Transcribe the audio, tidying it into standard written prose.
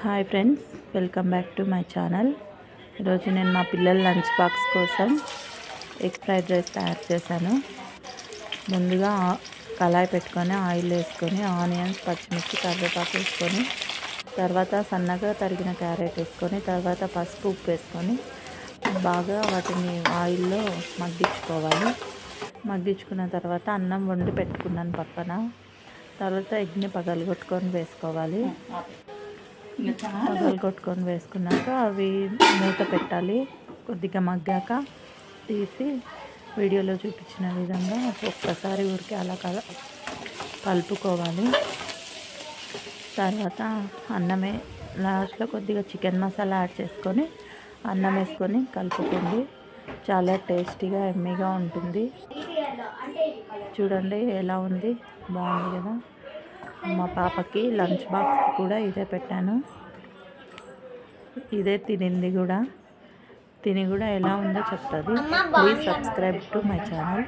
Hi friends, welcome back to my channel. ఈరోజు నేను మా పిల్లల లంచ్ బాక్స్ కోసం ఎగ్ ఫ్రైడ్ రైస్ తయారు చేశాను. ముందుగా కళాయి పెట్టుకొని ఆయిల్ వేసుకొని ఆనియన్స్, పచ్చిమిర్చి, కరివేపాకు వేసుకొని తర్వాత సన్నగా తరిగిన క్యారెట్ వేసుకొని తర్వాత పసుపు, ఉప్పు వేసుకొని బాగా వాటిని ఆయిల్లో మగ్గించుకోవాలి. మగ్గించుకున్న తర్వాత అన్నం వండి పెట్టుకున్నాను పక్కన. తర్వాత ఎగ్ని పగలగొట్టుకొని వేసుకోవాలి. పగలగొట్టుకొని వేసుకున్నాక అవి మూత పెట్టాలి. కొద్దిగా మగ్గాక తీసి వీడియోలో చూపించిన విధంగా ఒక్కసారి ఊరికి అలా కలుపుకోవాలి. తర్వాత అన్నమే లాస్ట్లో కొద్దిగా చికెన్ మసాలా యాడ్ చేసుకొని అన్నం వేసుకొని కలుపుకోండి. చాలా టేస్టీగా ఎమ్మీగా ఉంటుంది. చూడండి ఎలా ఉంది, బాగుంది కదా. మా పాపకి లంచ్ బాక్స్ కూడా ఇదే పెట్టాను. ఇదే తిని కూడా ఎలా ఉందో చెప్తుంది. Please subscribe to my channel.